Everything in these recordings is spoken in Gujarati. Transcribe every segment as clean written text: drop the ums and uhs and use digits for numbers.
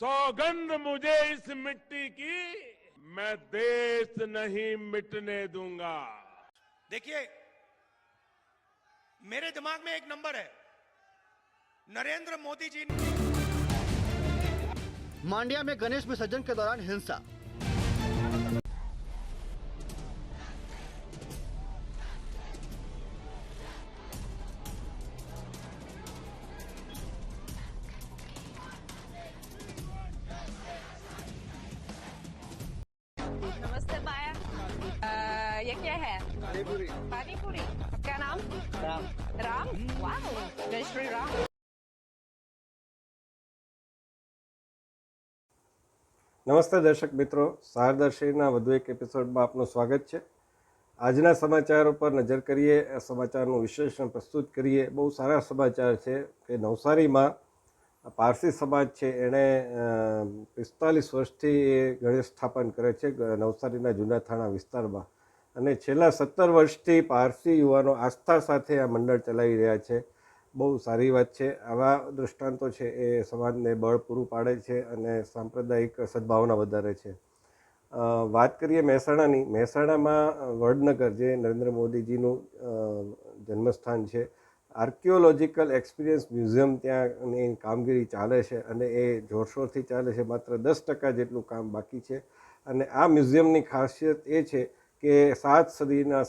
सौगंध मुझे इस मिट्टी की, मैं देश नहीं मिटने दूंगा। देखिए, मेरे दिमाग में एक नंबर है, नरेंद्र मोदी जी। मांड्या में गणेश विसर्जन के दौरान हिंसा। नमस्ते माया। ये क्या है? पानीपुरी। पानीपुरी। आपका नाम? राम। राम? वाह, जय श्री राम। નમસ્તે દર્શક મિત્રો, સારદર્શીના વધુ એક એપિસોડમાં આપનું સ્વાગત છે. આજના સમાચારો પર નજર કરીએ, સમાચારનું વિશ્લેષણ પ્રસ્તુત કરીએ. બહુ સારા સમાચાર છે કે નવસારીમાં પારસી સમાજ છે એણે 45 વર્ષથી એ ગણેશ સ્થાપન કરે છે નવસારીના જૂના થાણા વિસ્તારમાં, અને છેલ્લા 17 વર્ષથી પારસી યુવાનો આસ્થા સાથે આ મંડળ ચલાવી રહ્યા છે. બહુ સારી વાત છે. આવા દૃષ્ટાંતો છે એ સમાજને બળ પૂરું પાડે છે અને સાંપ્રદાયિક સદભાવના વધારે છે. વાત કરીએ મહેસાણાની. મહેસાણામાં વડનગર, જે નરેન્દ્ર મોદીજીનું જન્મસ્થાન છે, આર્કિયોલોજીકલ એક્સપિરિયન્સ મ્યુઝિયમ ત્યાંની કામગીરી ચાલે છે અને એ જોરશોરથી ચાલે છે. માત્ર 10% જેટલું કામ બાકી છે. અને આ મ્યુઝિયમની ખાસિયત એ છે કે 7 સદીના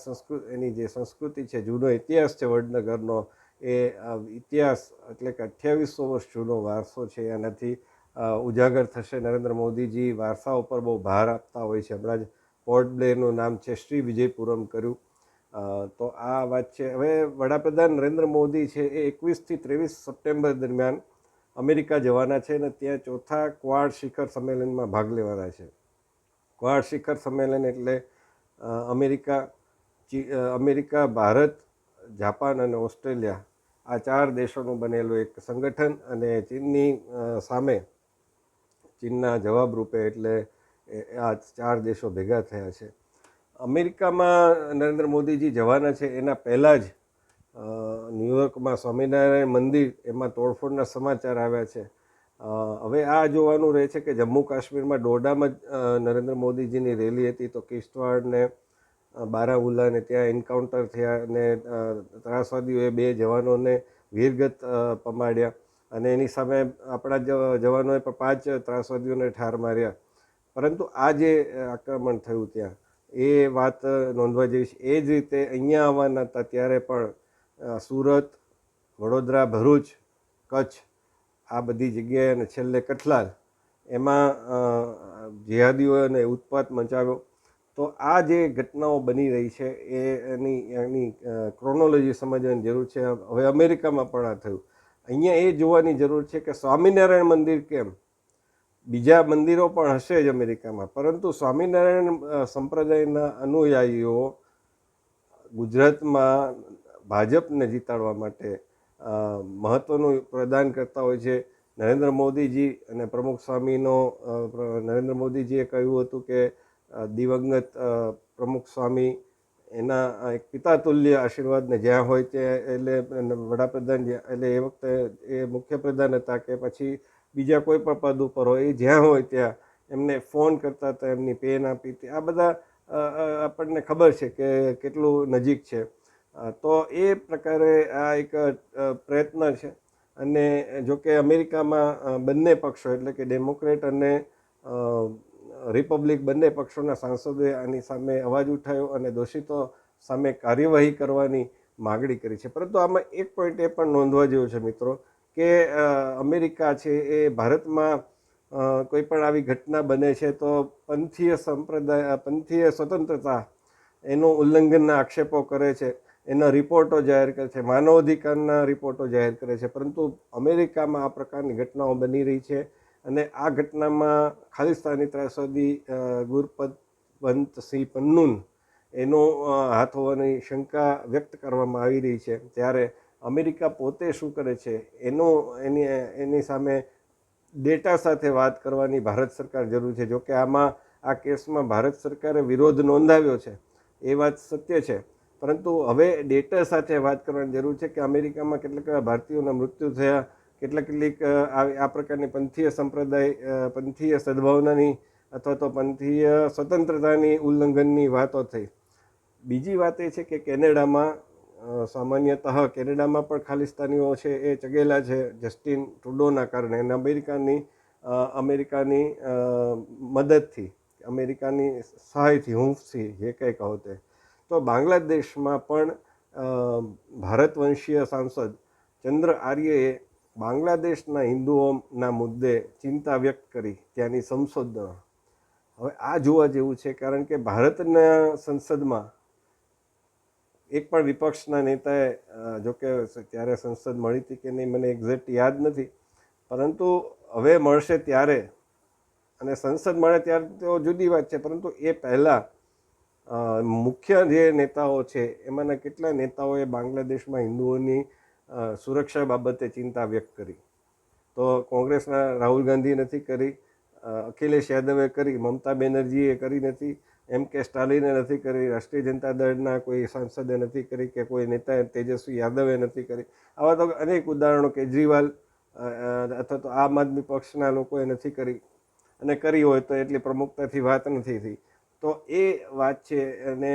એની જે સંસ્કૃતિ છે, જૂનો ઇતિહાસ છે વડનગરનો, એ ઇતિહાસ એટલે કે 2800 વર્ષ જૂનો વારસો છે, એનાથી ઉજાગર થશે. નરેન્દ્ર મોદીજી વારસા ઉપર બહુ ભાર આપતા હોય છે. હમણાં જ પોર્ટ બ્લેરનું નામ છે શ્રી વિજયપુરમ કર્યું. તો આ વાત છે. હવે વડાપ્રધાન નરેન્દ્ર મોદી છે એ 21થી 23 સપ્ટેમ્બર દરમિયાન અમેરિકા જવાના છે અને ત્યાં 4થા ક્વાડ શિખર સંમેલનમાં ભાગ લેવાના છે. ક્વાડ શિખર સંમેલન એટલે અમેરિકા, ભારત, જાપાન અને ઓસ્ટ્રેલિયા, આ 4 દેશોનું બનેલું એક સંગઠન, અને ચીનની સામે ચીનના જવાબ રૂપે એટલે આ 4 દેશો ભેગા થયા છે. અમેરિકામાં નરેન્દ્ર મોદીજી જવાના છે એના પહેલાં જ ન્યૂયોર્કમાં સ્વામિનારાયણ મંદિર, એમાં તોડફોડના સમાચાર આવ્યા છે. હવે આ જોવાનું રહે છે કે જમ્મુ કાશ્મીરમાં ડોડામાં જ નરેન્દ્ર મોદીજીની રેલી હતી, તો કિશ્તવાડ ને બારામુલ્લાને ત્યાં એન્કાઉન્ટર થયા અને ત્રાસવાદીઓએ 2 જવાનોને વીરગત પમાડ્યા, અને એની સામે આપણા જવાનોએ પણ 5 ત્રાસવાદીઓને ઠાર માર્યા. પરંતુ આ જે આક્રમણ થયું ત્યાં, એ વાત નોંધવા જેવી છે. એ જ રીતે અહીંયા આવવાના હતા ત્યારે પણ સુરત, વડોદરા, ભરૂચ, કચ્છ, આ બધી જગ્યાએ, અને છેલ્લે કઠલાલ, એમાં જેહાદીઓને ઉત્પાત મચાવ્યો. તો આ જે ઘટનાઓ બની રહી છે એની ક્રોનોલોજી સમજવાની જરૂર છે. હવે અમેરિકામાં પણ આ થયું. અહીંયા એ જોવાની જરૂર છે કે સ્વામિનારાયણ મંદિર કેમ, બીજા મંદિરો પણ હશે જ અમેરિકામાં, પરંતુ સ્વામિનારાયણ સંપ્રદાયના અનુયાયીઓ ગુજરાતમાં ભાજપને જીતાડવા માટે મહત્ત્વનું પ્રદાન કરતા હોય છે. નરેન્દ્ર મોદીજી અને પ્રમુખ સ્વામીનો નરેન્દ્ર મોદીજીએ કહ્યું હતું કે દિવંગત પ્રમુખ સ્વામી એના એક પિતાતુલ્ય આશીર્વાદને જ્યાં હોય ત્યાં, એટલે વડાપ્રધાન એટલે એ વખતે એ મુખ્યપ્રધાન હતા કે પછી બીજા કોઈ પણ પદ ઉપર હોય, એ જ્યાં હોય ત્યાં એમને ફોન કરતા હતા, એમની પેન આપી હતી. આ બધા આપણને ખબર છે કે કેટલું નજીક છે. તો એ પ્રકારે આ એક પ્રયત્ન છે. અને જોકે અમેરિકામાં બંને પક્ષો એટલે કે ડેમોક્રેટ અને રિપબ્લિક બંને પક્ષોના સાંસદોએ આની સામે અવાજ ઉઠાવ્યો અને દોષિતો સામે કાર્યવાહી કરવાની માગણી કરી છે. પરંતુ આમાં એક પોઈન્ટ એ પણ નોંધવા જેવો છે મિત્રો, કે અમેરિકા છે એ ભારતમાં કોઈ પણ આવી ઘટના બને છે તો પંથીય સ્વતંત્રતા એનું ઉલ્લંઘનના આક્ષેપો કરે છે, એના રિપોર્ટો જાહેર કરે છે, માનવ અધિકારના રિપોર્ટો જાહેર કરે છે. પરંતુ અમેરિકામાં આ પ્રકારની ઘટનાઓ બની રહી છે, અને આ ઘટનામાં ખાલિસ્તાની ત્રાસવાદી ગુરપતવંતસિંહ પન્નુન એનો હાથ હોવાની શંકા વ્યક્ત કરવામાં આવી રહી છે. ત્યારે અમેરિકા પોતે શું કરે છે એની સામે ડેટા સાથે વાત કરવાની ભારત સરકાર જરૂર છે. જોકે આમાં આ કેસમાં ભારત સરકારે વિરોધ નોંધાવ્યો છે, એ વાત સત્ય છે, પરંતુ હવે ડેટા સાથે વાત કરવાની જરૂર છે કે અમેરિકામાં કેટલાક ભારતીયોના મૃત્યુ થયા, કેટલીક આ પ્રકારની પંથીય સંપ્રદાય પંથીય સદભાવનાની અથવા તો પંથીય સ્વતંત્રતાની ઉલ્લંઘનની વાતો થઈ. બીજી વાત એ છે કે કેનેડામાં સામાન્યતઃ કેનેડામાં પણ ખાલિસ્તાનીઓ છે એ ચગેલા છે જસ્ટિન ટ્રુડોના કારણે અને અમેરિકાની મદદથી, અમેરિકાની સહાયથી, હૂંફથી, જે કંઈ કહો તે. તો બાંગ્લાદેશમાં પણ ભારતવંશીય સાંસદ ચંદ્ર આર્યએ બાંગ્લાદેશના હિન્દુઓના મુદ્દે ચિંતા વ્યક્ત કરી ત્યાંની સંસદમાં. હવે આ જોવા જેવું છે, કારણ કે ભારતના સંસદમાં એક પણ વિપક્ષના નેતાએ, જોકે ત્યારે સંસદ મળી હતી કે નહીં મને એક્ઝેક્ટ યાદ નથી, પરંતુ હવે મળશે ત્યારે અને સંસદ મળે ત્યારે તો જુદી વાત છે, પરંતુ એ પહેલાં મુખ્ય જે નેતાઓ છે એમાંના કેટલા નેતાઓએ બાંગ્લાદેશમાં હિન્દુઓની સુરક્ષા બાબતે ચિંતા વ્યક્ત કરી. તો કોંગ્રેસના રાહુલ ગાંધીએ નથી કરી, અખિલેશ યાદવે કરી, મમતા બેનર્જીએ કરી નથી, M.K. સ્ટાલિને નથી કરી, રાષ્ટ્રીય જનતા દળના કોઈ સાંસદે નથી કરી કે કોઈ નેતા તેજસ્વી યાદવે નથી કરી. આવા તો અનેક ઉદાહરણો, કેજરીવાલ અથવા તો આમ આદમી પક્ષના લોકોએ નથી કરી, અને કરી હોય તો એટલી પ્રમુખતાથી વાત નથી થઈ. તો એ વાત છે. અને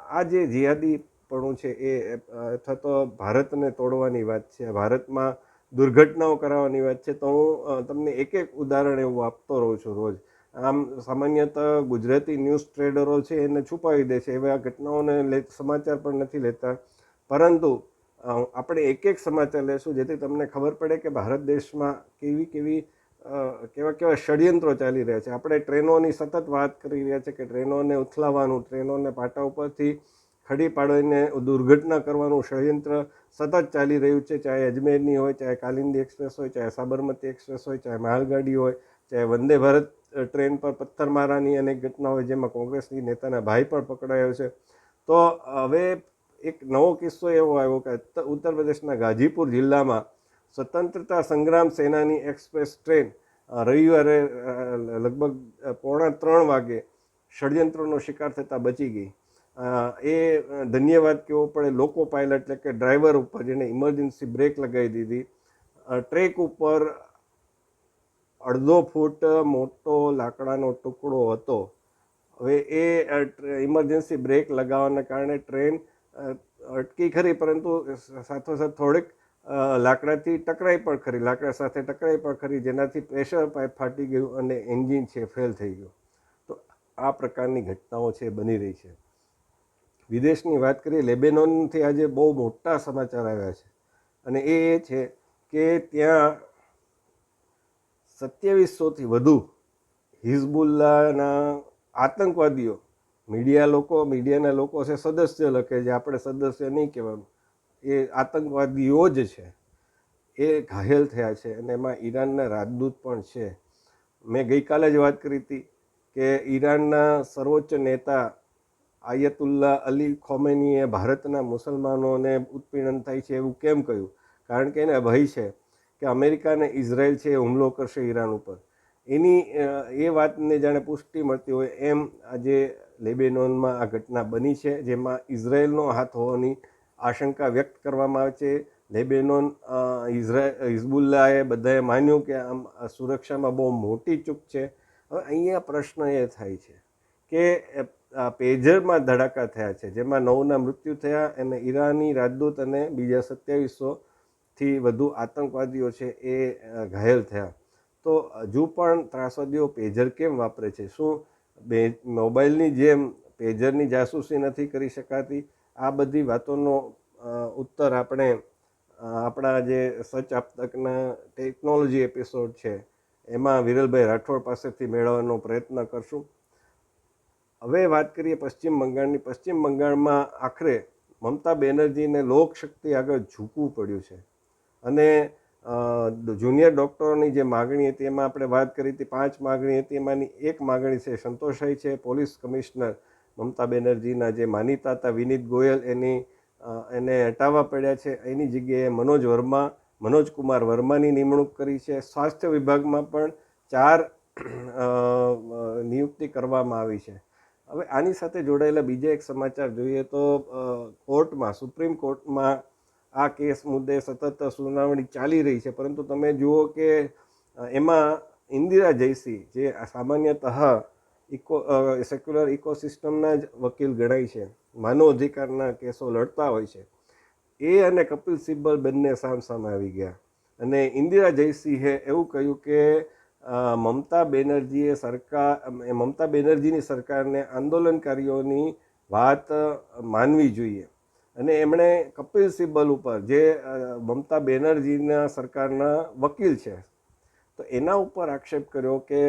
આ જે જિહાદીપણું છે એ અથવા તો ભારતને તોડવાની વાત છે, ભારતમાં દુર્ઘટનાઓ કરાવવાની વાત છે. તો હું તમને એક ઉદાહરણ એવું આપતો રહું છું રોજ. આમ સામાન્યતઃ ગુજરાતી ન્યૂઝ ટ્રેડરો છે એને છુપાવી દે છે, એવા ઘટનાઓને સમાચાર પણ નથી લેતા, પરંતુ આપણે એક સમાચાર લેશું જેથી તમને ખબર પડે કે ભારત દેશમાં કેવા ષડયંત્રો ચાલી રહ્યા છે. આપણે ટ્રેનોની સતત વાત કરી રહ્યા છે કે ટ્રેનોને ઉથલાવવાનું, ટ્રેનોને પાટા ઉપરથી ખડી પાડીને દુર્ઘટના કરવાનું ષડયંત્ર સતત ચાલી રહ્યું છે. ચાહે અજમેરની હોય, ચાહે કાલિંદી એક્સપ્રેસ હોય, ચાહે સાબરમતી એક્સપ્રેસ હોય, ચાહે માલગાડી હોય, ચાહે વંદે ભારત ટ્રેન પર પથ્થરમારાની અનેક ઘટનાઓ હોય, જેમાં કોંગ્રેસની નેતાના ભાઈ પણ પકડાયો છે. તો હવે એક નવો કિસ્સો એવો આવ્યો કે ઉત્તર પ્રદેશના ગાજીપુર જિલ્લામાં સ્વતંત્રતા સંગ્રામ સેનાની એક્સપ્રેસ ટ્રેન રવિવારે લગભગ 2:45 વાગે ષડયંત્રનો શિકાર થતાં બચી ગઈ. એ ધન્યવાદ કહેવો પડે લોકો પાયલટ, એટલે કે ડ્રાઈવર ઉપર, જેને ઇમરજન્સી બ્રેક લગાવી દીધી. ટ્રેક ઉપર 1.5 ફૂટ મોટો લાકડાનો ટુકડો હતો. હવે એ ઇમરજન્સી બ્રેક લગાવવાના કારણે ટ્રેન અટકી ખરી, પરંતુ સાથોસાથ થોડીક લાકડાથી ટકરાઈ પણ ખરી, લાકડા સાથે ટકરાઈ પણ ખરી, જેનાથી પ્રેશર પાઇપ ફાટી ગયું અને એન્જિન છે ફેલ થઈ ગયું. તો આ પ્રકારની ઘટનાઓ છે બની રહી છે. વિદેશની વાત કરીએ, લેબેનોનથી આજે બહુ મોટા સમાચાર આવ્યા છે, અને એ છે કે ત્યાં 2700થી વધુ હિઝબુલ્લાના આતંકવાદીઓ, મીડિયાના લોકો છે સદસ્ય લખે છે, આપણે સદસ્ય નહીં કહેવાનું, એ આતંકવાદીઓ જ છે, એ ઘાયલ થયા છે. અને એમાં ઈરાનના રાજદૂત પણ છે. મેં ગઈકાલે જ વાત કરી હતી કે ઈરાનના સર્વોચ્ચ નેતા આયતુલ્લા અલી ખોમેનીએ ભારતના મુસલમાનોને ઉત્પીડન થાય છે એવું કેમ કહ્યું? કારણ કે એને ભય છે કે અમેરિકા અને ઇઝરાયલ છે એ હુમલો કરશે ઈરાન ઉપર. એ વાતને જાણે પુષ્ટિ મળતી હોય એમ આજે લેબેનોનમાં આ ઘટના બની છે, જેમાં ઇઝરાયલનો હાથ હોવાની આશંકા વ્યક્ત કરવામાં આવે છે. લેબેનોન, હિઝબુલ્લાએ બધાએ માન્યું કે આમ સુરક્ષામાં બહુ મોટી ચૂક છે. હવે અહીંયા પ્રશ્ન એ થાય છે કે પેજરમાં ધડાકા થયા છે, જેમાં 9ના મૃત્યુ થયા, અને ઈરાની રાજદૂત અને બીજા 2700થી વધુ આતંકવાદીઓ છે એ ઘાયલ થયા. તો હજુ પણ ત્રાસવાદીઓ પેજર કેમ વાપરે છે? શું મોબાઈલની જેમ પેજરની જાસૂસી નથી કરી શકાતી? આ બધી વાતોનો ઉત્તર આપણે આપણા જે સચ આપતકના ટેકનોલોજી એપિસોડ છે એમાં વિરલભાઈ રાઠોડ પાસેથી મેળવવાનો પ્રયત્ન કરશું. હવે વાત કરીએ પશ્ચિમ બંગાળની. પશ્ચિમ બંગાળમાં આખરે મમતા બેનર્જીને લોકશક્તિ આગળ ઝૂકવું પડ્યું છે, અને જુનિયર ડૉક્ટરોની જે માગણી હતી એમાં આપણે વાત કરી હતી, 5 માગણી હતી, એમાંની એક માગણી છે સંતોષાઈ છે. પોલીસ કમિશનર મમતા બેનર્જીના જે માનીતા હતા વિનીત ગોયલ, એને હટાવવા પડ્યા છે. એની જગ્યાએ મનોજ કુમાર વર્માની નિમણૂક કરી છે. સ્વાસ્થ્ય વિભાગમાં પણ 4 નિયુક્તિ કરવામાં આવી છે. હવે આની સાથે જોડાયેલા બીજા એક સમાચાર જોઈએ તો કોર્ટમાં, સુપ્રીમ કોર્ટમાં આ કેસ મુદ્દે સતત સુનાવણી ચાલી રહી છે, પરંતુ તમે જુઓ કે એમાં ઇન્દિરા જયસિંહ જે સામાન્યતઃ સેક્યુલર ઇકોસિસ્ટમના જ વકીલ ગણાય છે, માનવ અધિકારના કેસો લડતા હોય છે, એ અને કપિલ સિબ્બલ બંને સામસામે આવી ગયા. અને ઇન્દિરા જયસિંહે એવું કહ્યું કે મમતા બેનર્જીની સરકારને આંદોલનકારીઓની વાત માનવી જોઈએ. અને એમણે કપિલ સિબ્બલ ઉપર જે મમતા બેનર્જીના સરકારના વકીલ છે તો એના ઉપર આક્ષેપ કર્યો કે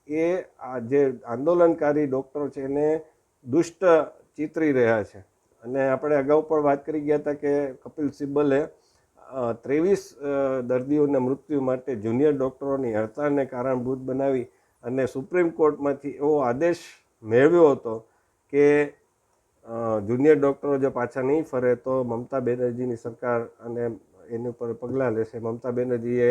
એ આ જે આંદોલનકારી ડૉક્ટરો છે એને દુષ્ટ ચિતરી રહ્યા છે. અને આપણે અગાઉ પણ વાત કરી ગયા હતા કે કપિલ સિબ્બલે 23 દર્દીઓના મૃત્યુ માટે જુનિયર ડૉક્ટરોની હડતાળને કારણભૂત બનાવી અને સુપ્રીમ કોર્ટમાંથી એવો આદેશ મેળવ્યો હતો કે જુનિયર ડૉક્ટરો જો પાછા નહીં ફરે તો મમતા બેનર્જીની સરકાર અને એની ઉપર પગલાં લેશે. મમતા બેનર્જીએ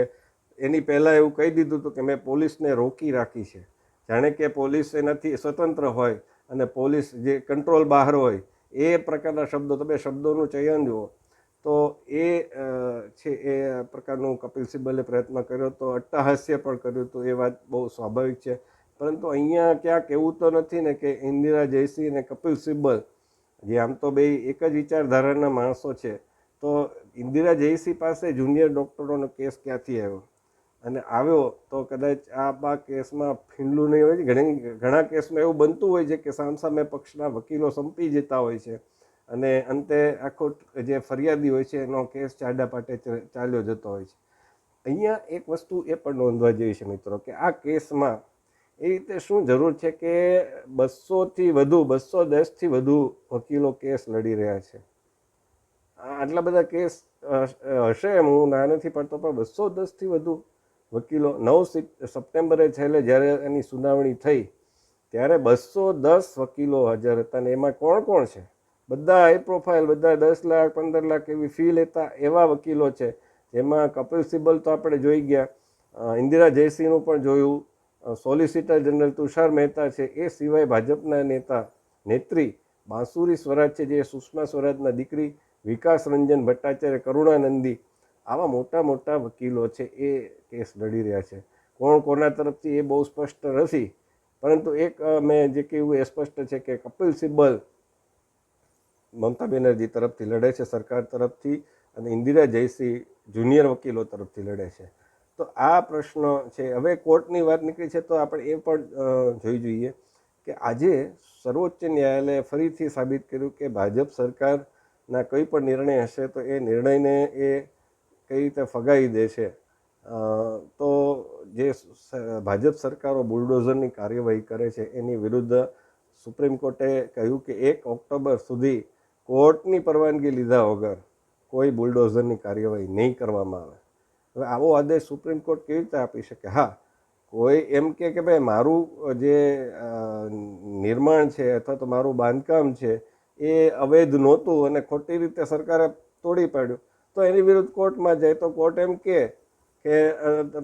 એની પહેલાં એવું કહી દીધું હતું કે મેં પોલીસને રોકી રાખી છે, જાણે કે પોલીસ એનાથી સ્વતંત્ર હોય અને પોલીસ જે કંટ્રોલ બહાર હોય એ પ્રકારના શબ્દો. તમે શબ્દોનું ચયન જુઓ તો એ છે એ પ્રકારનું કપિલ સિબ્બલે પ્રયત્ન કર્યો હતો, અટ્ટહાસ્ય પણ કર્યું હતું, એ વાત બહુ સ્વાભાવિક છે. પરંતુ અહીંયા ક્યાંક એવું તો નથી ને કે ઇન્દિરા જયસિંહ અને કપિલ સિબ્બલ જે આમ તો બે એક જ વિચારધારાના માણસો છે, તો ઇન્દિરા જયસિંહ પાસે જુનિયર ડૉક્ટરોનો કેસ ક્યાંથી આવ્યો અને આવ્યો તો કદાચ આ કેસમાં ફીંડલું નહીં હોય. ઘણા કેસમાં એવું બનતું હોય છે કે સામસામે પક્ષના વકીલો સંપી જતા હોય છે અને અંતે આખો જે ફરિયાદી હોય છે એનો કેસ ચાડા પાટે ચાલ્યો જતો હોય છે. અહીંયા એક વસ્તુ એ પણ નોંધવા જેવી છે મિત્રો કે આ કેસમાં એ રીતે શું જરૂર છે કે 210થી વધુ વકીલો કેસ લડી રહ્યા છે. આટલા બધા કેસ હશે, હું ના નથી પડતો, પણ 210થી વધુ વકીલો 9 સપ્ટેમ્બરે છેલ્લે જ્યારે એની સુનાવણી થઈ ત્યારે 210 વકીલો હાજર હતા. અને એમાં કોણ કોણ છે? બધા હાઈ પ્રોફાઇલ, બધા 10 લાખ 15 લાખ એવી ફી લેતા એવા વકીલો છે, જેમાં કપિલ સિબ્બલ તો આપણે જોઈ ગયા, ઇન્દિરા જયસિંહનું પણ જોયું, સોલિસિટર જનરલ તુષાર મહેતા છે, એ સિવાય ભાજપના નેત્રી બાંસુરી સ્વરાજ છે જે સુષ્મા સ્વરાજના દીકરી, વિકાસ રંજન ભટ્ટાચાર્ય, કરુણાનંદી, આવા મોટા મોટા વકીલો છે એ કેસ લડી રહ્યા છે. કોણ કોના તરફથી એ બહુ સ્પષ્ટ નથી, પરંતુ એક મેં જે કહ્યું એ સ્પષ્ટ છે કે કપિલ સિબ્બલ મમતા બેનર્જી તરફથી લડે છે, સરકાર તરફથી, અને ઇન્દિરા જયસિંહ જુનિયર વકીલો તરફથી લડે છે. તો આ પ્રશ્ન છે. હવે કોર્ટની વાત નીકળી છે તો આપણે એ પણ જોઈ જોઈએ કે આજે સર્વોચ્ચ ન્યાયાલયે ફરીથી સાબિત કર્યું કે ભાજપ સરકારના કોઈ પણ નિર્ણય હશે તો એ નિર્ણયને એ કઈ રીતે ફગાવી દે છે. તો જે ભાજપ સરકારો બુલડોઝરની કાર્યવાહી કરે છે એની વિરુદ્ધ સુપ્રીમ કોર્ટે કહ્યું કે 1 ઓક્ટોબર સુધી કોર્ટની પરવાનગી લીધા વગર કોઈ બુલડોઝરની કાર્યવાહી નહીં કરવામાં આવે. હવે આવો આદેશ સુપ્રીમ કોર્ટ કેવી રીતે આપી શકે? હા, કોઈ એમ કે ભાઈ મારું જે નિર્માણ છે અથવા તો મારું બાંધકામ છે એ અવૈધ નહોતું અને ખોટી રીતે સરકારે તોડી પાડ્યું, તો એની વિરુદ્ધ કોર્ટમાં જાય તો કોર્ટ એમ કે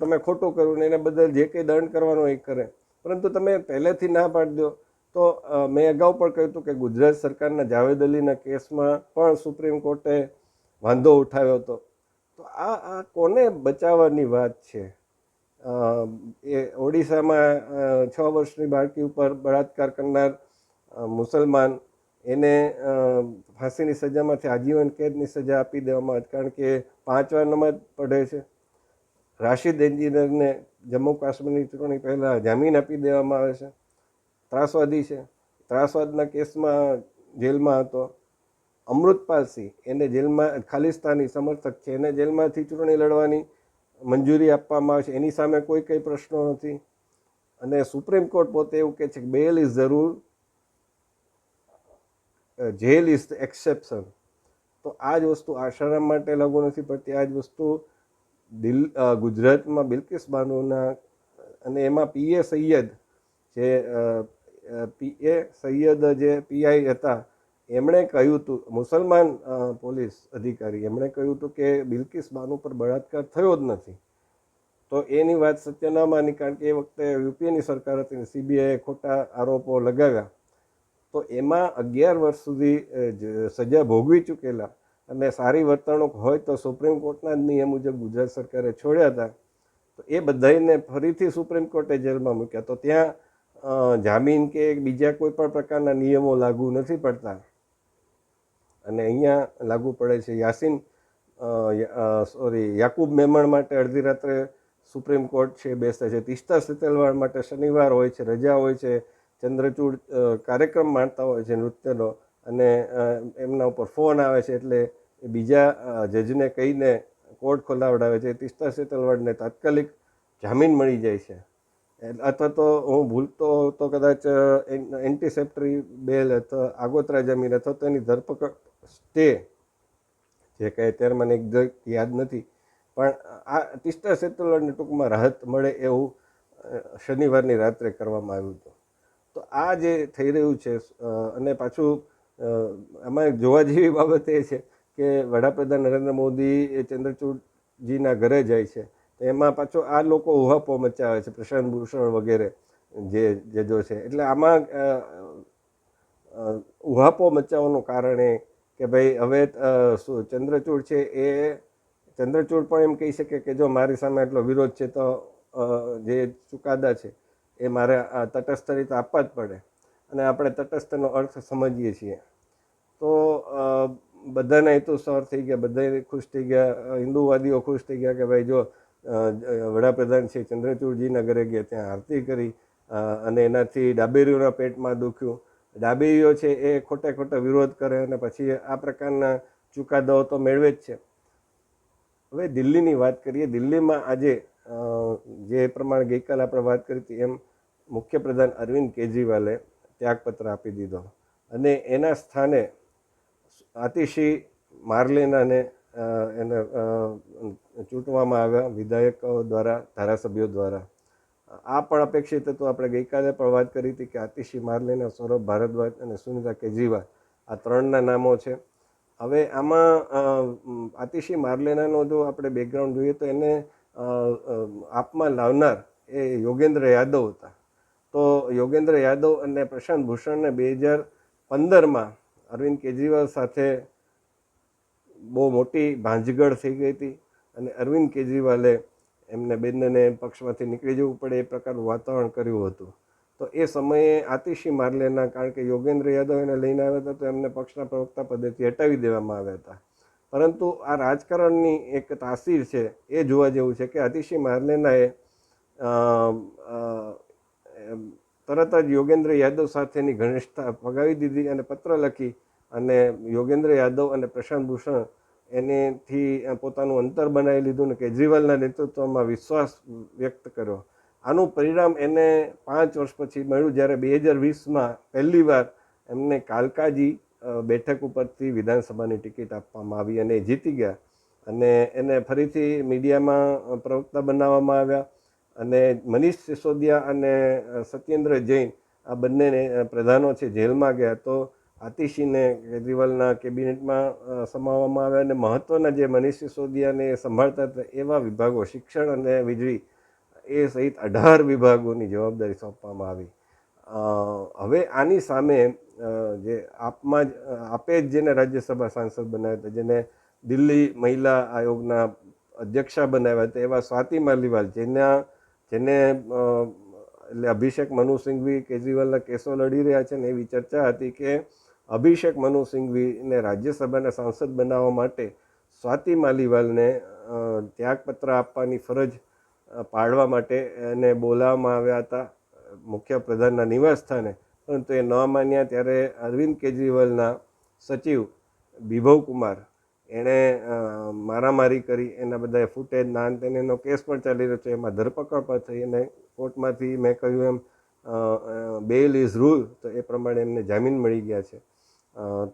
તમે ખોટું કર્યું ને એને બદલ જે કંઈ દંડ કરવાનો એ કરે. પરંતુ તમે પહેલેથી ના પાડી દો તો મેં અગાઉ પણ કહ્યું હતું કે ગુજરાત સરકારના જાવેદ અલીના કેસમાં પણ સુપ્રીમ કોર્ટે વાંધો ઉઠાવ્યો હતો. તો આ કોને બચાવવાની વાત છે? એ ઓડિશામાં 6 વર્ષની બાળકી ઉપર બળાત્કાર કરનાર મુસલમાન, એને ફાંસીની સજામાંથી આજીવન કેદની સજા આપી દેવામાં આવે કારણ કે 5 વાર નમાજ પઢે છે. રાશિદ એન્જિનિયરને જમ્મુ કાશ્મીરની ચૂંટણી પહેલાં જામીન આપી દેવામાં આવે છે. ત્રાસવાદી છે, ત્રાસવાદના કેસમાં જેલમાં હતો. અમૃતપાલ સિંહ, એને જેલમાં, ખાલિસ્તાની સમર્થક છે, એને જેલમાંથી ચૂંટણી લડવાની મંજૂરી આપવામાં આવે છે, એની સામે કોઈ કંઈ પ્રશ્નો નથી. અને સુપ્રીમ કોર્ટ પોતે એવું કહે છે કે બેલ ઇઝ જરૂર, જેલ ઇઝ ધ એક્સેપ્શન. તો આ જ વસ્તુ આશારામ માટે લાગુ નથી પડતી. આ જ વસ્તુ ગુજરાતમાં બિલ્કિસ બાનોના અને એમાં પીએ સૈયદ જે પીઆઈ હતા એમણે કહ્યું હતું, મુસલમાન પોલીસ અધિકારી, એમણે કહ્યું હતું કે બિલ્કિસ બાનો પર બળાત્કાર થયો જ નથી. તો એની વાત સત્ય ન માની, કારણ કે એ વખતે યુપીએની સરકાર હતી ને સીબીઆઈએ ખોટા આરોપો લગાવ્યા. તો એમાં 11 વર્ષ સુધી સજા ભોગવી ચૂકેલા અને સારી વર્તણૂક હોય તો સુપ્રીમ કોર્ટના જ નિયમ મુજબ ગુજરાત સરકારે છોડ્યા હતા. તો એ બધાને ફરીથી સુપ્રીમ કોર્ટે જેલમાં મૂક્યા. તો ત્યાં જામીન કે બીજા કોઈ પણ પ્રકારના નિયમો લાગુ નથી પડતા અને અહીંયા લાગુ પડે છે. યાકુબ મેમણ માટે અડધી રાત્રે સુપ્રીમ કોર્ટ છે બેસે છે. તિસ્તા સેતલવાડ માટે શનિવાર હોય છે, રજા હોય છે, ચંદ્રચૂડ કાર્યક્રમ માણતા હોય છે નૃત્યનો, અને એમના ઉપર ફોન આવે છે એટલે એ બીજા જજને કહીને કોર્ટ ખોલાવડાવે છે. તિસ્તા સેતલવાડને તાત્કાલિક જામીન મળી જાય છે, અથવા તો હું ભૂલતો તો કદાચ એન્ટિસેપ્ટરી બેલ અથવા આગોતરા જામીન અથવા તો એની ધરપકડ સ્ટે, જે કહે ત્યારે મને એક્ઝેક્ટ યાદ નથી, પણ આ તિસ્તા સેતલવાડને ટૂંકમાં રાહત મળે એવું શનિવારની રાત્રે કરવામાં આવ્યું હતું. તો આ જે થઈ રહ્યું છે, અને પાછું આમાં જોવા જેવી બાબત એ છે કે વડાપ્રધાન નરેન્દ્ર મોદી એ ચંદ્રચૂડજીના ઘરે જાય છે, તો એમાં પાછો આ લોકો ઉહાપો મચાવે છે, પ્રશાંત ભૂષણ વગેરે જે જજો છે. એટલે આમાં ઉહાપો મચાવવાનું કારણ એ કે ભાઈ હવે ચંદ્રચૂડ છે એ ચંદ્રચૂડ પણ એમ કહી શકે કે જો મારી સામે એટલો વિરોધ છે તો જે ચુકાદા છે એ મારે તટસ્થ રીતે આપવા જ પડે, અને આપણે તટસ્થનો અર્થ સમજીએ છીએ. તો બધાના હેતુ સર થઈ ગયા, બધા ખુશ થઈ ગયા, હિન્દુવાદીઓ ખુશ થઈ ગયા કે ભાઈ જો વડાપ્રધાન છે ચંદ્રચૂડજીના ઘરે ગયા, ત્યાં આરતી કરી અને એનાથી ડાબેરીઓના પેટમાં દુખ્યું. ડાબેરીઓ છે એ ખોટે વિરોધ કરે અને પછી આ પ્રકારના ચુકાદાઓ તો મેળવે જ છે. હવે દિલ્હીની વાત કરીએ. દિલ્હીમાં આજે જે પ્રમાણે ગઈકાલે આપણે વાત કરી હતી એમ મુખ્યપ્રધાન અરવિંદ કેજરીવાલે ત્યાગપત્ર આપી દીધો અને એના સ્થાને આતિશી માર્લેનાને એને ચૂંટવામાં આવ્યા વિધાયકો દ્વારા, ધારાસભ્યો દ્વારા. આ પણ અપેક્ષિત હતું. આપણે ગઈકાલે પણ વાત કરી હતી કે આતિશી માર્લેના, સૌરભ ભારદ્વાજ અને સુનિતા કેજરીવાલ આ ત્રણના નામો છે. હવે આમાં આતિશી માર્લેનાનો જો આપણે બેકગ્રાઉન્ડ જોઈએ તો એને આપમાં લાવનાર એ યોગેન્દ્ર યાદવ હતા. તો યોગેન્દ્ર યાદવ અને પ્રશાંત ભૂષણને 2015માં અરવિંદ કેજરીવાલ સાથે બહુ મોટી ભાંજગડ થઈ ગઈ હતી અને અરવિંદ કેજરીવાલે એમને બંનેને પક્ષમાંથી નીકળી જવું પડે એ પ્રકારનું વાતાવરણ કર્યું હતું. તો એ સમયે આતિશી માર્લેના, કારણ કે યોગેન્દ્ર યાદવ એને લઈને આવ્યા હતા તો એમને પક્ષના પ્રવક્તા પદેથી હટાવી દેવામાં આવ્યા હતા. પરંતુ આ રાજકારણની એક તાસીર છે એ જોવા જેવું છે કે આતિશી માર્લેનાએ તરત જ યોગેન્દ્ર યાદવ સાથેની ઘનિષ્ઠતા ફગાવી દીધી અને પત્ર લખી અને યોગેન્દ્ર યાદવ અને પ્રશાંત ભૂષણ એનેથી પોતાનું અંતર બનાવી લીધું અને કેજરીવાલના નેતૃત્વમાં વિશ્વાસ વ્યક્ત કર્યો. આનું પરિણામ એને 5 વર્ષ પછી મળ્યું, જ્યારે 2020માં પહેલીવાર એમને કાલકાજી બેઠક ઉપરથી વિધાનસભાની ટિકિટ આપવામાં આવી અને જીતી ગયા અને એને ફરીથી મીડિયામાં પ્રવક્તા બનાવવામાં આવ્યા અને મનીષ સિસોદિયા અને સત્યેન્દ્ર જૈન આ બંને પ્રધાનો છે જેલમાં ગયા. તો આતિશીને કેજરીવાલના કેબિનેટમાં સમાવવામાં આવ્યા અને મહત્ત્વના જે મનીષ સિસોદિયાને સંભાળતા હતા એવા વિભાગો, શિક્ષણ અને વીજળી એ સહિત 18 વિભાગોની જવાબદારી સોંપવામાં આવી. હવે આની સામે જે આપે જ જેને રાજ્યસભા સાંસદ બનાવ્યા હતા, જેને દિલ્હી મહિલા આયોગના અધ્યક્ષા બનાવ્યા હતા, એવા સ્વાતિ માલીવાલ જેને એટલે અભિષેક મનુ સિંઘવી કેજરીવાલના કેસો લડી રહ્યા છે ને એવી ચર્ચા હતી કે અભિષેક મનુ સિંઘવીને રાજ્યસભાના સાંસદ બનાવવા માટે સ્વાતિ માલીવાલને ત્યાગપત્ર આપવાની ફરજ પાડવા માટે એને બોલાવવામાં આવ્યા હતા મુખ્યપ્રધાનના નિવાસસ્થાને, પરંતુ એ ન માન્યા. ત્યારે અરવિંદ કેજરીવાલના સચિવ બિભવ કુમાર એણે મારામારી કરી, એના બધા ફૂટેજ નાન તેનો કેસ પણ ચાલી રહ્યો છે, એમાં ધરપકડ પણ થઈ અને કોર્ટમાંથી મેં કહ્યું એમ બેલ ઇઝ રૂલ, તો એ પ્રમાણે એમને જામીન મળી ગયા છે.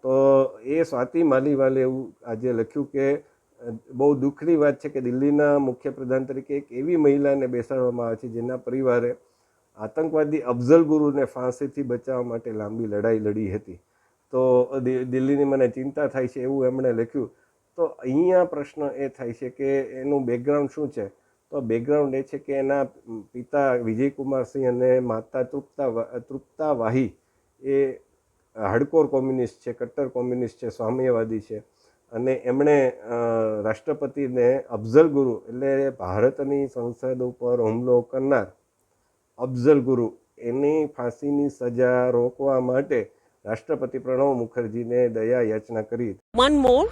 તો એ સ્વાતિ માલીવાલે એવું આજે લખ્યું કે બહુ દુઃખની વાત છે કે દિલ્હીના મુખ્યપ્રધાન તરીકે એક એવી મહિલાને બેસાડવામાં આવે છે જેના પરિવારે આતંકવાદી અફઝલ ગુરુને ફાંસીથી બચાવવા માટે લાંબી લડાઈ લડી હતી. તો દિલ્હીની મને ચિંતા થાય છે એવું એમણે લખ્યું. તો અહીંયા પ્રશ્ન એ થાય છે કે એનું બેકગ્રાઉન્ડ શું છે? તો બેકગ્રાઉન્ડ એ છે કે એના પિતા વિજયકુમારસિંહ અને માતા તૃપ્તા વાહી એ હાર્ડકોર કોમ્યુનિસ્ટ છે, કટ્ટર કોમ્યુનિસ્ટ છે, સામ્યવાદી છે. અને એમણે રાષ્ટ્રપતિને અફઝલ ગુરુ એટલે ભારતની સંસદ ઉપર હુમલો કરનાર અફઝલ ગુરુ એની ફાંસીની સજા રોકવા માટે રાષ્ટ્રપતિ પ્રણવ મુખર્જીને દયા યાચના કરી. One more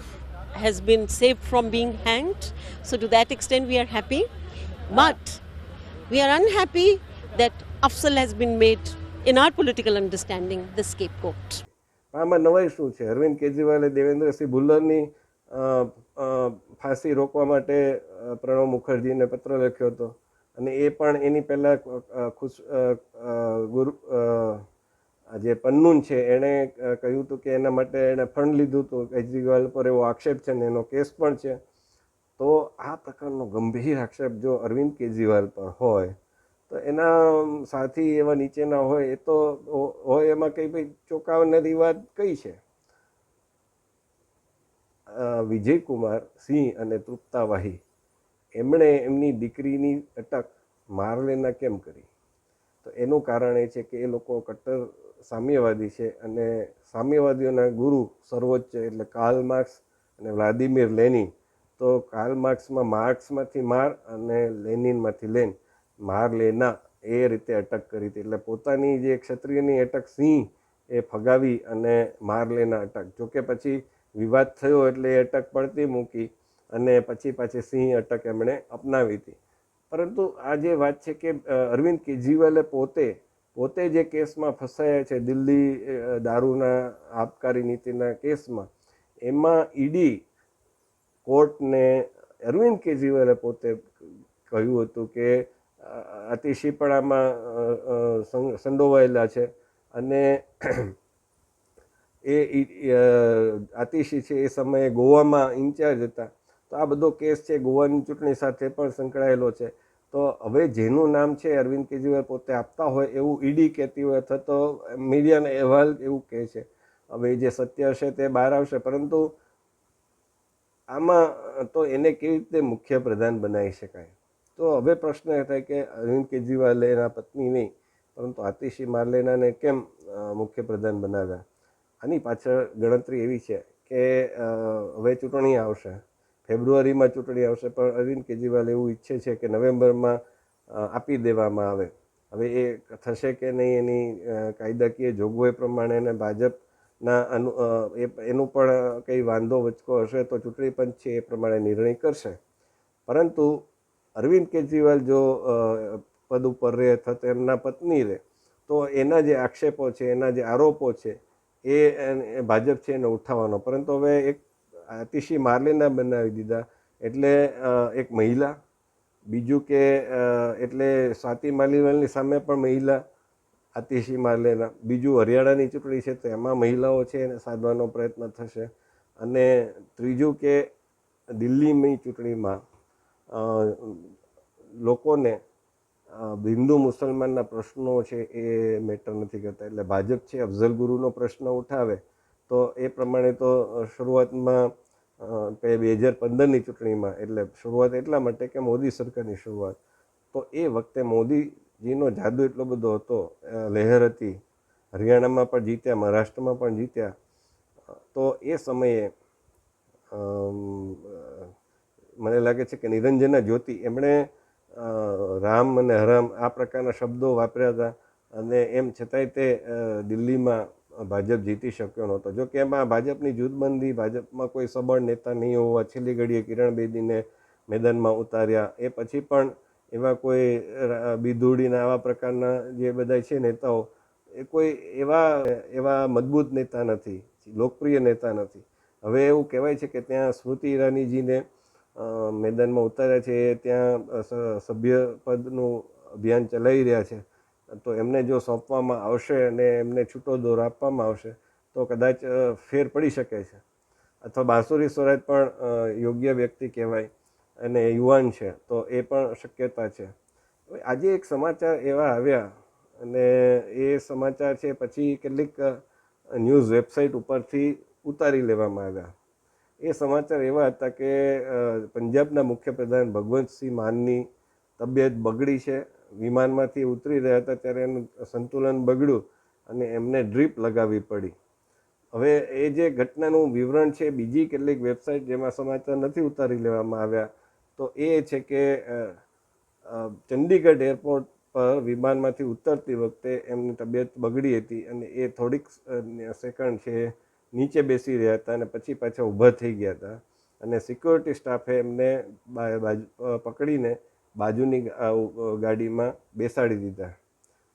has been saved from being hanged. So to that extent we are happy. But we are unhappy that Afzal has been made, in our political understanding, the scapegoat. આમાં નવાઈ શું છે? અરવિંદ કેજરીવાલે દેવેન્દ્રસિંહ ભુલ્લરની ફાંસી રોકવા માટે પ્રણવ મુખર્જીને પત્ર લખ્યો હતો અને એ પણ એની પહેલાં જે પન્નુન છે એણે કહ્યું હતું કે એના માટે એણે ફંડ લીધું હતું. કેજરીવાલ પર એવો આક્ષેપ છે ને એનો કેસ પણ છે. તો આ પ્રકારનો ગંભીર આક્ષેપ જો અરવિંદ કેજરીવાલ પર હોય તો એના સાથી એવા નીચેના હોય એ તો હોય એમાં કંઈ ભાઈ ચોંકાવનારી વાત કઈ છે? વિજયકુમાર સિંહ અને તૃપ્તા વાહી એમણે એમની દીકરીની અટક મારલેના કેમ કરી? તો એનું કારણ એ છે કે એ લોકો કટ્ટર સામ્યવાદી છે અને સામ્યવાદીઓના ગુરુ સર્વોચ્ચ એટલે કાર્લ માર્ક્સ અને વ્લાદિમીર લેનિન. તો કાર્લ માર્ક્સમાં માર્ક્સમાંથી માર અને લેનિનમાંથી લેન, માર લેના એ રીતે અટક કરી હતી. એટલે પોતાની જે ક્ષત્રિયની અટક સિંહ એ ફગાવી અને માર લેના અટક. જોકે પછી વિવાદ થયો એટલે એ અટક પડતી મૂકી અને પછી સિંહ અટક એમણે અપનાવી હતી. પરંતુ આ જે વાત છે કે અરવિંદ કેજરીવાલે પોતે જે કેસમાં ફસાયા છે, દિલ્હી દારૂના આબકારી નીતિના કેસમાં, એમાં ઈડી કોર્ટને અરવિંદ કેજરીવાલે પોતે કહ્યું હતું કે અતિશીપણામાં સંડોવાયેલા છે અને એ આતિશી છે એ સમયે ગોવામાં ઇન્ચાર્જ હતા. તો આ બધો કેસ છે ગોવાની ચૂંટણી સાથે પણ સંકળાયેલો છે. તો હવે જેનું નામ છે અરવિંદ કેજરીવાલ પોતે આપતા હોય એવું ઈડી કહેતી હોય અથવા તો મીડિયાના અહેવાલ એવું કહે છે. હવે જે સત્ય હશે તે બહાર આવશે. પરંતુ આમાં તો એને કેવી રીતે મુખ્ય પ્રધાન બનાવી શકાય? તો હવે પ્રશ્ન એ થાય કે અરવિંદ કેજરીવાલે એના પત્ની નહીં પરંતુ આતિશી માર્લેનાને કેમ મુખ્ય પ્રધાન બનાવ્યા? આની પાછળ ગણતરી એવી છે કે હવે ચૂંટણી આવશે, ફેબ્રુઆરીમાં ચૂંટણી આવશે, પણ અરવિંદ કેજરીવાલ એવું ઈચ્છે છે કે નવેમ્બરમાં આપી દેવામાં આવે. હવે એ થશે કે નહીં એની કાયદાકીય જોગવાઈ પ્રમાણે અને ભાજપના એનું પણ કંઈ વાંધો વચકો હશે તો ચૂંટણી પંચ છે એ પ્રમાણે નિર્ણય કરશે. પરંતુ અરવિંદ કેજરીવાલ જો પદ ઉપર રહે અથવા તો એમના પત્ની રહે તો એના જે આક્ષેપો છે, એના જે આરોપો છે એ ભાજપ છે એને ઉઠાવવાનો. પરંતુ હવે એક આતિશી માર્લેના બનાવી દીધા એટલે એક મહિલા, બીજું કે એટલે સ્વાતિ માલીવાલની સામે પણ મહિલા આતિશી માર્લેના, બીજું હરિયાણાની ચૂંટણી છે તો એમાં મહિલાઓ છે એને સાધવાનો પ્રયત્ન થશે, અને ત્રીજું કે દિલ્હીની ચૂંટણીમાં લોકોને હિન્દુ મુસલમાનના પ્રશ્નો છે એ મેટર નથી કરતા. એટલે ભાજપ છે અફઝલ ગુરુનો પ્રશ્ન ઉઠાવે તો એ પ્રમાણે તો શરૂઆતમાં 2015ની ચૂંટણીમાં, એટલે શરૂઆત એટલા માટે કે મોદી સરકારની શરૂઆત, તો એ વખતે મોદીજીનો જાદુ એટલો બધો હતો, લહેર હતી, હરિયાણામાં પણ જીત્યા, મહારાષ્ટ્રમાં પણ જીત્યા. તો એ સમયે મને લાગે છે કે નિરંજના જ્યોતિ એમણે રામ અને હરામ આ પ્રકારના શબ્દો વાપર્યા હતા અને એમ છતાંય તે દિલ્હીમાં ભાજપ જીતી શક્યો નહોતો. જો કે એમાં ભાજપની જૂથબંધી, ભાજપમાં કોઈ સબળ નેતા નહીં હોવા, છેલ્લી ઘડીએ કિરણ બેદીને મેદાનમાં ઉતાર્યા, એ પછી પણ એવા કોઈ બિધુડીના આવા પ્રકારના જે બધા છે નેતાઓ, એ કોઈ એવા મજબૂત નેતા નથી, લોકપ્રિય નેતા નથી. હવે એવું કહેવાય છે કે ત્યાં સ્મૃતિ ઈરાનીજીને મેદાનમાં ઉતાર્યા છે, ત્યાં સભ્ય પદનું અભિયાન ચલાવી રહ્યા છે. તો એમને જો સોંપવામાં આવશે અને એમને છૂટો દોર આપવામાં આવશે તો કદાચ ફેર પડી શકે છે. અથવા બાંસુરી સ્વરાજ પણ યોગ્ય વ્યક્તિ કહેવાય અને યુવાન છે તો એ પણ શક્યતા છે. આજે એક સમાચાર એવા આવ્યા અને એ સમાચાર છે પછી કેટલીક ન્યૂઝ વેબસાઇટ ઉપરથી ઉતારી લેવામાં આવ્યા. એ સમાચાર એવા હતા કે પંજાબના મુખ્યપ્રધાન ભગવંતસિંહ માનની તબિયત બગડી છે, વિમાનમાંથી ઉતરી રહ્યા હતા ત્યારે એનું સંતુલન બગડ્યું અને એમને ડ્રીપ લગાવવી પડી. હવે એ જે ઘટનાનું વિવરણ છે બીજી કેટલીક વેબસાઇટ જેમાં સમાચાર નથી ઉતારી લેવામાં આવ્યા તો એ છે કે ચંદીગઢ એરપોર્ટ પર વિમાનમાંથી ઉતરતી વખતે એમની તબિયત બગડી હતી અને એ થોડીક સેકન્ડ છે નીચે બેસી રહ્યા હતા અને પછી પાછા ઊભા થઈ ગયા હતા અને સિક્યોરિટી સ્ટાફે એમને પકડીને બાજુની ગાડીમાં બેસાડી દીધા.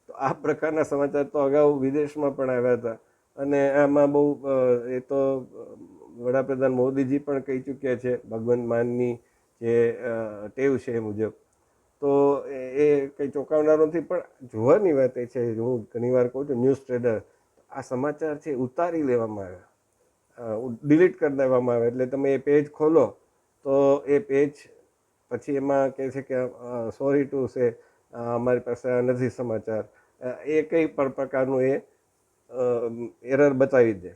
તો આ પ્રકારના સમાચાર તો અગાઉ વિદેશમાં પણ આવ્યા હતા અને આમાં બહુ એ તો વડાપ્રધાન મોદીજી પણ કહી ચૂક્યા છે ભગવંત માનની જે ટેવ છે એ મુજબ. તો એ કંઈ ચોંકાવનારો નથી, પણ જોવાની વાત એ છે, હું ઘણીવાર કહું છું ન્યૂઝ ટ્રેડર, આ સમાચાર છે ઉતારી લેવામાં આવ્યા, ડિલીટ કરી દેવામાં આવે. એટલે તમે એ પેજ ખોલો તો એ પેજ પછી એમાં કહે છે કે સોરી ટુ સે અમારી પાસે નથી સમાચાર, એ કંઈ પણ પ્રકારનું એ એરર બતાવી દે.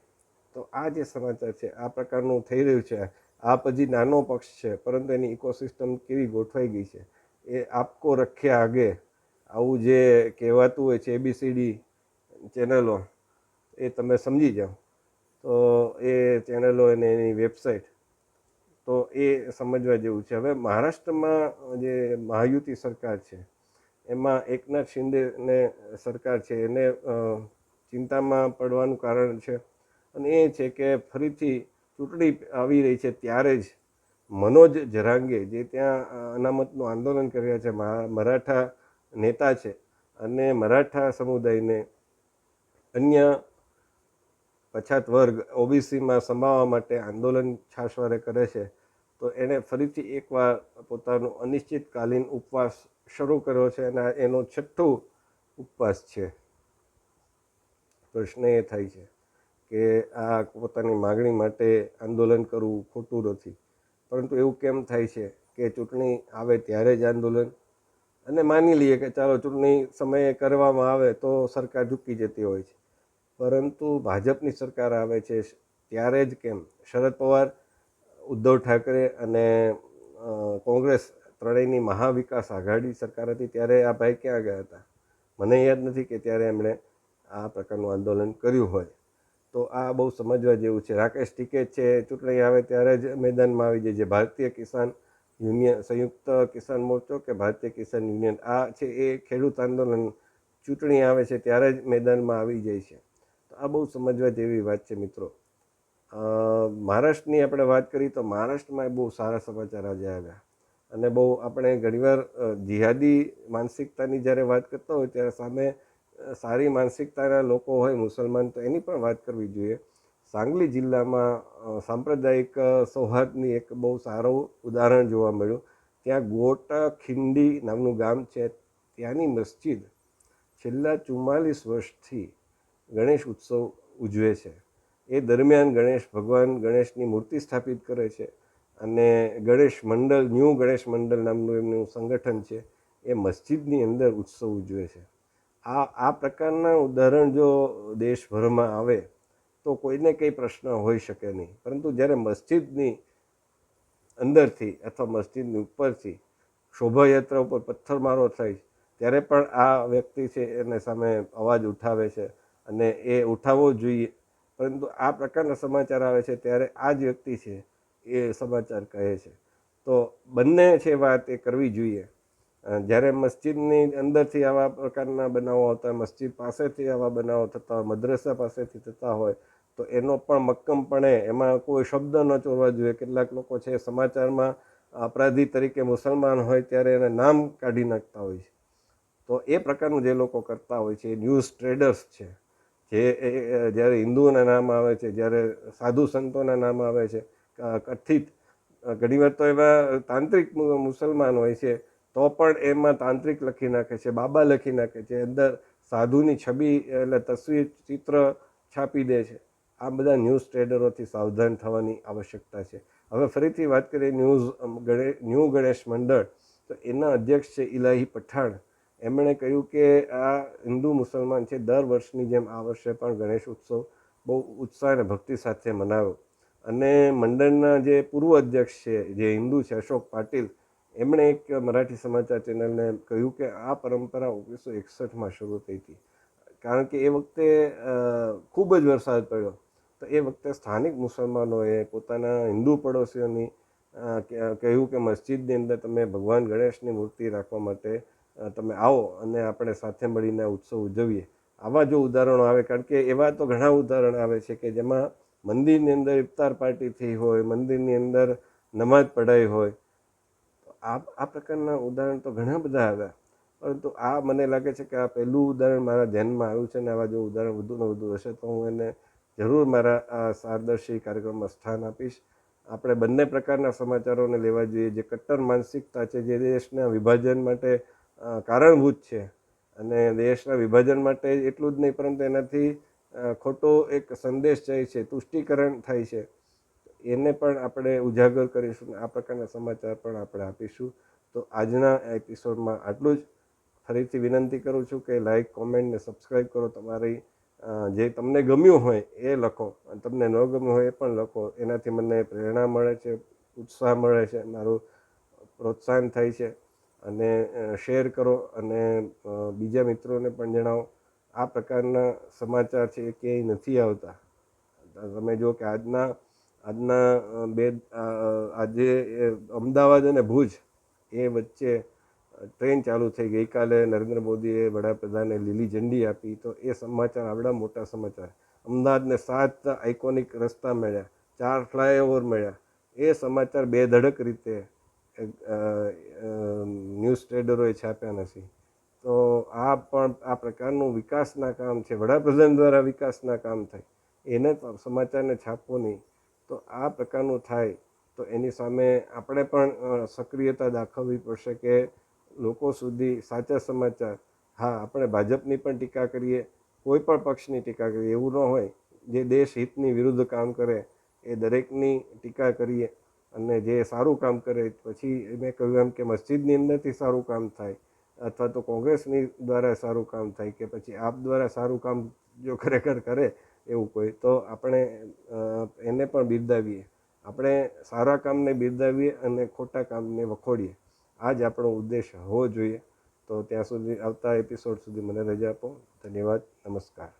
તો આ જે સમાચાર છે આ પ્રકારનું થઈ રહ્યું છે. આ પછી નાનો પક્ષ છે પરંતુ એની ઇકોસિસ્ટમ કેવી ગોઠવાઈ ગઈ છે એ આપકો રખ્યા આગે આવું જે કહેવાતું હોય છે ABCD ચેનલો, એ તમે સમજી જાઓ. તો એ ચેનલો અને એની વેબસાઇટ તો એ સમજવા જેવું છે. હવે મહારાષ્ટ્રમાં જે મહાયુતિ સરકાર છે એમાં એકનાથ શિંદેને સરકાર છે એને ચિંતામાં પડવાનું કારણ છે અને એ છે કે ફરીથી ચૂંટણી આવી રહી છે ત્યારે જ મનોજ જરાંગે જે ત્યાં અનામતનું આંદોલન કરી રહ્યા છે, મરાઠા નેતા છે અને મરાઠા સમુદાયને અન્ય પછાત વર્ગ OBCમાં સમાવવા માટે આંદોલન છાશવારે કરે છે. તો એણે ફરીથી એકવાર પોતાનો અનિશ્ચિતકાલીન ઉપવાસ શરૂ કર્યો છે અને એનો 6થો ઉપવાસ છે. પ્રશ્ન એ થાય છે કે આ પોતાની માગણી માટે આંદોલન કરવું ખોટું નથી, પરંતુ એવું કેમ થાય છે કે ચૂંટણી આવે ત્યારે જ આંદોલન? અને માની લઈએ કે ચાલો ચૂંટણી સમયે કરવામાં આવે તો સરકાર ઝૂકી જતી હોય છે, પરંતુ ભાજપની સરકાર આવે છે ત્યારે જ કેમ? શરદ પવાર, ઉદ્ધવ ઠાકરે અને કોંગ્રેસ ત્રણેયની મહાવિકાસ આઘાડી સરકાર હતી ત્યારે આ ભાઈ ક્યાં ગયા હતા? મને યાદ નથી કે ત્યારે એમણે આ પ્રકારનું આંદોલન કર્યું હોય. તો આ બહુ સમજવા જેવું છે. રાકેશ ટિકેત છે ચૂંટણી આવે ત્યારે જ મેદાનમાં આવી જાય છે. ભારતીય કિસાન યુનિયન, સંયુક્ત કિસાન મોરચો કે ભારતીય કિસાન યુનિયન, આ છે એ ખેડૂત આંદોલન ચૂંટણી આવે છે ત્યારે જ મેદાનમાં આવી જાય છે. તો આ બહુ સમજવા જેવી વાત છે મિત્રો. મહારાષ્ટ્રની આપણે વાત કરી તો મહારાષ્ટ્રમાં બહુ સારા સમાચાર આજે આવ્યા અને બહુ આપણે ઘણીવાર જિહાદી માનસિકતાની જ્યારે વાત કરતા હોય ત્યારે સામે સારી માનસિકતાના લોકો હોય મુસલમાન તો એની પણ વાત કરવી જોઈએ. સાંગલી જિલ્લામાં સાંપ્રદાયિક સૌહાર્દની એક બહુ સારું ઉદાહરણ જોવા મળ્યું. ત્યાં ગોટા ખિંડી નામનું ગામ છે, ત્યાંની મસ્જિદ છેલ્લા 44 વર્ષથી ગણેશ ઉત્સવ ઉજવે છે. એ દરમિયાન ગણેશ ભગવાન ગણેશની મૂર્તિ સ્થાપિત કરે છે અને ગણેશ મંડળ, ન્યૂ ગણેશ મંડળ નામનું એમનું સંગઠન છે, એ મસ્જિદની અંદર ઉત્સવ ઉજવે છે. આ પ્રકારના ઉદાહરણ જો દેશભરમાં આવે તો કોઈને કંઈ પ્રશ્ન હોઈ શકે નહીં, પરંતુ જ્યારે મસ્જિદની અંદરથી અથવા મસ્જિદની ઉપરથી શોભાયાત્રા ઉપર પથ્થરમારો થાય ત્યારે પણ આ વ્યક્તિ છે એને સામે અવાજ ઉઠાવે છે અને એ ઉઠાવવો જોઈએ. પરંતુ આ પ્રકારના સમાચાર આવે છે ત્યારે આ જ વ્યક્તિ છે એ સમાચાર કહે છે. તો બંને છે વાત એ કરવી જોઈએ. જ્યારે મસ્જિદની અંદરથી આવા પ્રકારના બનાવો આવતા હોય, મસ્જિદ પાસેથી આવા બનાવો થતા હોય, મદ્રસા પાસેથી થતા હોય તો એનો પણ મક્કમપણે એમાં કોઈ શબ્દ ન ચોરવા જોઈએ. કેટલાક લોકો છે સમાચારમાં અપરાધી તરીકે મુસલમાન હોય ત્યારે એને નામ કાઢી નાખતા હોય છે. તો એ પ્રકારનું જે લોકો કરતા હોય છે એ ન્યૂઝ ટ્રેડર્સ છે, જે જ્યારે હિન્દુઓના નામ આવે છે, જ્યારે સાધુ સંતોના નામ આવે છે, કથિત ઘણીવાર તો એવા તાંત્રિક મુસલમાન હોય છે તો પણ એમાં તાંત્રિક લખી નાખે છે, બાબા લખી નાખે છે, અંદર સાધુની છબી એટલે તસવીર, ચિત્ર છાપી દે છે. આ બધા ન્યૂઝ ટ્રેડરોથી સાવધાન થવાની આવશ્યકતા છે. હવે ફરીથી વાત કરીએ ન્યૂ ગણેશ મંડળ, તો એના અધ્યક્ષ છે ઇલાહી પઠાણ. એમણે કહ્યું કે આ હિન્દુ મુસલમાન છે, દર વર્ષની જેમ આ વર્ષે પણ ગણેશ ઉત્સવ બહુ ઉત્સાહ અને ભક્તિ સાથે મનાવ્યો. અને મંડળના જે પૂર્વ અધ્યક્ષ છે જે હિન્દુ છે, અશોક પાટીલ, એમણે એક મરાઠી સમાચાર ચેનલને કહ્યું કે આ પરંપરા 1961માં શરૂ થઈ હતી, કારણ કે એ વખતે ખૂબ જ વરસાદ પડ્યો તો એ વખતે સ્થાનિક મુસલમાનોએ પોતાના હિન્દુ પડોશીઓની કહ્યું કે મસ્જિદની અંદર તમે ભગવાન ગણેશની મૂર્તિ રાખવા માટે તમે આવો અને આપણે સાથે મળીને ઉત્સવ ઉજવીએ. આવા જો ઉદાહરણો આવે, કારણ કે એવા તો ઘણા ઉદાહરણ આવે છે કે જેમાં મંદિરની અંદર ઇફતાર પાર્ટી થઈ હોય, મંદિરની અંદર નમાઝ પઢાઈ હોય. આ પ્રકારના ઉદાહરણ તો ઘણા બધા આવ્યા, પરંતુ આ મને લાગે છે કે આ પહેલું ઉદાહરણ મારા ધ્યાનમાં આવ્યું છે. અને આવા જો ઉદાહરણ વધુને વધુ હશે તો હું એને જરૂર મારા આ સારદર્શી કાર્યક્રમમાં સ્થાન આપીશ. આપણે બંને પ્રકારના સમાચારોને લેવા જોઈએ. જે કટ્ટર માનસિકતા છે, જે દેશના વિભાજન માટે કારણભૂત છે, અને દેશના વિભાજન માટે એટલું જ નહીં પરંતુ એનાથી ખોટો એક સંદેશ જાય છે, તુષ્ટિકરણ થાય છે, એને પણ આપણે ઉજાગર કરીશું. આ પ્રકારના સમાચાર પણ આપણે આપીશું. તો આજના એપિસોડમાં આટલું જ. ફરીથી વિનંતી કરું છું કે લાઇક, કોમેન્ટ ને સબસ્ક્રાઈબ કરો. તમારી જે તમને ગમ્યું હોય એ લખો, અને તમને ન ગમ્યું હોય એ પણ લખો. એનાથી મને પ્રેરણા મળે છે, ઉત્સાહ મળે છે, મારું પ્રોત્સાહન થાય છે. અને શેર કરો અને બીજા મિત્રોને પણ જણાવો. આ પ્રકારના સમાચાર છે એ ક્યાંય નથી આવતા. તમે જો કે આજે અમદાવાદ અને ભુજ એ વચ્ચે ટ્રેન ચાલુ થઈ. ગઈકાલે નરેન્દ્ર મોદીએ વડાપ્રધાને લીલી ઝંડી આપી. તો એ સમાચાર આવડા મોટા સમાચાર. અમદાવાદને 7 આઇકોનિક રસ્તા મળ્યા, 4 ફ્લાયઓવર મળ્યા. એ સમાચાર બેધડક રીતે ન્યૂઝ ટ્રેડરોએ છાપ્યા નથી. તો આ પણ આ પ્રકારનું વિકાસના કામ છે. વડાપ્રધાન દ્વારા વિકાસના કામ થાય, એને સમાચારને છાપવો નહીં. તો આ પ્રકારનું થાય તો એની સામે આપણે પણ સક્રિયતા દાખવવી પડશે કે લોકો સુધી સાચા સમાચાર. હા, આપણે ભાજપની પણ ટીકા કરીએ, કોઈ પણ પક્ષની ટીકા કરીએ, એવું ન હોય. જે દેશ હિતની વિરુદ્ધ કામ કરે એ દરેકની ટીકા કરીએ, અને જે સારું કામ કરે, પછી મેં કહ્યું એમ કે મસ્જિદની અંદરથી સારું કામ થાય, અથવા તો કોંગ્રેસની દ્વારા સારું કામ થાય, કે પછી આપ દ્વારા સારું કામ જો ખરેખર કરે એવું કોઈ, તો આપણે એને પણ બિરદાવીએ. આપણે સારા કામને બિરદાવીએ અને ખોટા કામને વખોડીએ. આ જ આપણો ઉદ્દેશ હોવો જોઈએ. તો ત્યાં સુધી, આવતા એપિસોડ સુધી મને રજા આપો. ધન્યવાદ. નમસ્કાર.